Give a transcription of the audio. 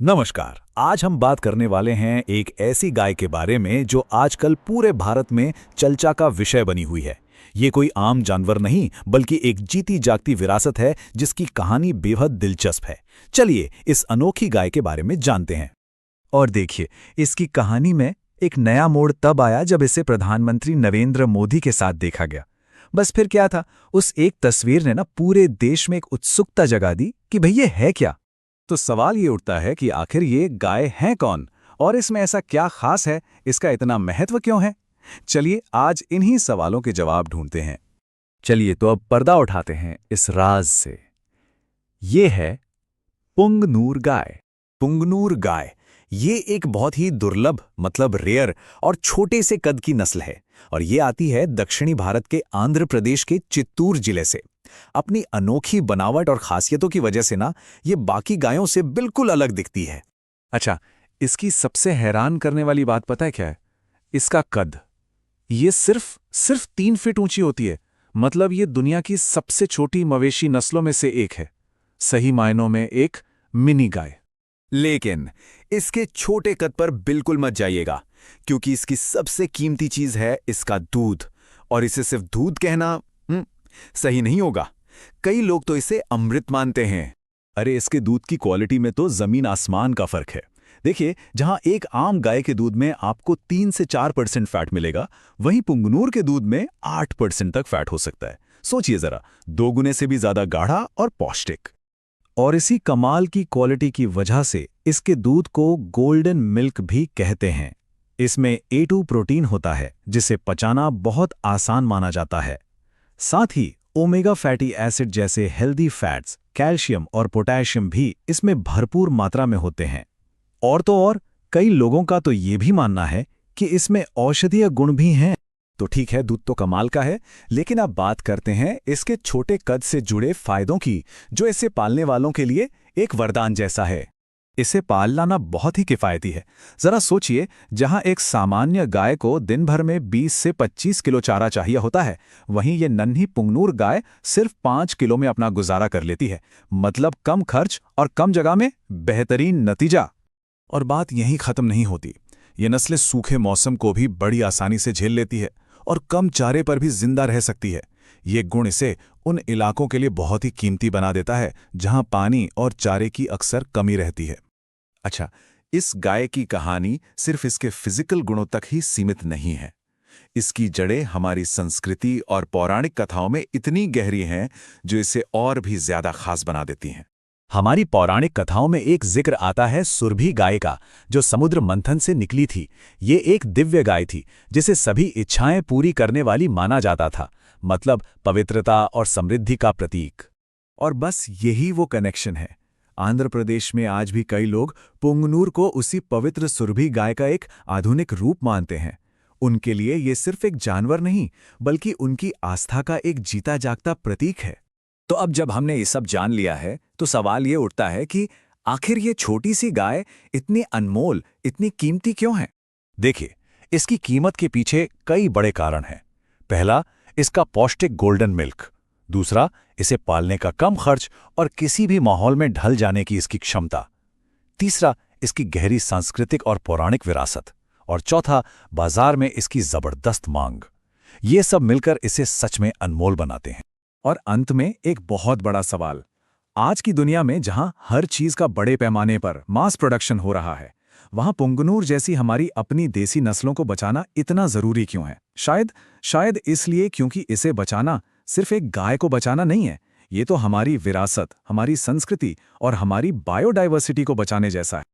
नमस्कार। आज हम बात करने वाले हैं एक ऐसी गाय के बारे में जो आजकल पूरे भारत में चर्चा का विषय बनी हुई है। ये कोई आम जानवर नहीं बल्कि एक जीती जागती विरासत है जिसकी कहानी बेहद दिलचस्प है। चलिए इस अनोखी गाय के बारे में जानते हैं। और देखिए, इसकी कहानी में एक नया मोड़ तब आया जब इसे प्रधानमंत्री नरेंद्र मोदी के साथ देखा गया। बस फिर क्या था, उस एक तस्वीर ने ना पूरे देश में एक उत्सुकता जगा दी कि भई ये है क्या। तो सवाल ये उठता है कि आखिर ये गाय हैं कौन और इसमें ऐसा क्या खास है, इसका इतना महत्व क्यों है। चलिए आज इन्हीं सवालों के जवाब ढूंढते हैं। चलिए तो अब पर्दा उठाते हैं इस राज से। ये है पुंगनूर गाय। पुंगनूर गाय ये एक बहुत ही दुर्लभ मतलब रेयर और छोटे से कद की नस्ल है और ये आती है दक्षिणी भारत के आंध्र प्रदेश के चित्तूर जिले से। अपनी अनोखी बनावट और खासियतों की वजह से ना ये बाकी गायों से बिल्कुल अलग दिखती है। अच्छा, इसकी सबसे हैरान करने वाली बात पता है क्या है? इसका कद। ये सिर्फ 3 फीट ऊंची होती है। मतलब ये दुनिया की सबसे छोटी मवेशी नस्लों में से एक है। सही मायनों में एक मिनी गाय। लेकिन इसके छोटे कद पर बिल्कुल मत जाइएगा क्योंकि इसकी सबसे कीमती चीज है इसका दूध। और इसे सिर्फ दूध कहना सही नहीं होगा। कई लोग तो इसे अमृत मानते हैं। अरे इसके दूध की क्वालिटी में तो जमीन आसमान का फर्क है। देखिए, जहां एक आम गाय के दूध में आपको 3 से 4% फैट मिलेगा, वहीं पुंगनूर के दूध में 8% तक फैट हो सकता है। सोचिए जरा, 2 गुने से भी ज्यादा गाढ़ा और पौष्टिक। और इसी कमाल की क्वालिटी की वजह से इसके दूध को गोल्डन मिल्क भी कहते हैं। इसमें A2 प्रोटीन होता है जिसे पचाना बहुत आसान माना जाता है। साथ ही ओमेगा फैटी एसिड जैसे हेल्दी फैट्स, कैल्शियम और पोटेशियम भी इसमें भरपूर मात्रा में होते हैं। और तो और कई लोगों का तो ये भी मानना है कि इसमें औषधीय गुण भी हैं। तो ठीक है, दूध तो कमाल का है, लेकिन अब बात करते हैं इसके छोटे कद से जुड़े फायदों की, जो इसे पालने वालों के लिए एक वरदान जैसा है। इसे पालना ना बहुत ही किफ़ायती है। जरा सोचिए, जहां एक सामान्य गाय को दिन भर में 20 से 25 किलो चारा चाहिए होता है, वहीं ये नन्ही पुंगनूर गाय सिर्फ 5 किलो में अपना गुजारा कर लेती है। मतलब कम खर्च और कम जगह में बेहतरीन नतीजा। और बात यहीं खत्म नहीं होती। ये नस्लें सूखे मौसम को भी बड़ी आसानी से झेल लेती है और कम चारे पर भी जिंदा रह सकती है। ये गुण इसे उन इलाकों के लिए बहुत ही कीमती बना देता है जहां पानी और चारे की अक्सर कमी रहती है। अच्छा, इस गाय की कहानी सिर्फ इसके फिजिकल गुणों तक ही सीमित नहीं है। इसकी जड़ें हमारी संस्कृति और पौराणिक कथाओं में इतनी गहरी हैं जो इसे और भी ज्यादा खास बना देती हैं। हमारी पौराणिक कथाओं में एक जिक्र आता है सुरभि गाय का, जो समुद्र मंथन से निकली थी। ये एक दिव्य गाय थी जिसे सभी इच्छाएं पूरी करने वाली माना जाता था। मतलब पवित्रता और समृद्धि का प्रतीक। और बस यही वो कनेक्शन है। आंध्र प्रदेश में आज भी कई लोग पुंगनूर को उसी पवित्र सुरभि गाय का एक आधुनिक रूप मानते हैं। उनके लिए ये सिर्फ एक जानवर नहीं बल्कि उनकी आस्था का एक जीता जागता प्रतीक है। तो अब जब हमने ये सब जान लिया है तो सवाल ये उठता है कि आखिर ये छोटी सी गाय इतनी अनमोल, इतनी कीमती क्यों है। देखिए, इसकी कीमत के पीछे कई बड़े कारण हैं। पहला, इसका पौष्टिक गोल्डन मिल्क। दूसरा, इसे पालने का कम खर्च और किसी भी माहौल में ढल जाने की इसकी क्षमता। तीसरा, इसकी गहरी सांस्कृतिक और पौराणिक विरासत। और चौथा, बाजार में इसकी जबरदस्त मांग। ये सब मिलकर इसे सच में अनमोल बनाते हैं। और अंत में एक बहुत बड़ा सवाल, आज की दुनिया में जहां हर चीज का बड़े पैमाने पर मास प्रोडक्शन हो रहा है, वहां पुंगनूर जैसी हमारी अपनी देसी नस्लों को बचाना इतना जरूरी क्यों है। शायद इसलिए क्योंकि इसे बचाना सिर्फ एक गाय को बचाना नहीं है, ये तो हमारी विरासत, हमारी संस्कृति और हमारी बायोडायवर्सिटी को बचाने जैसा है।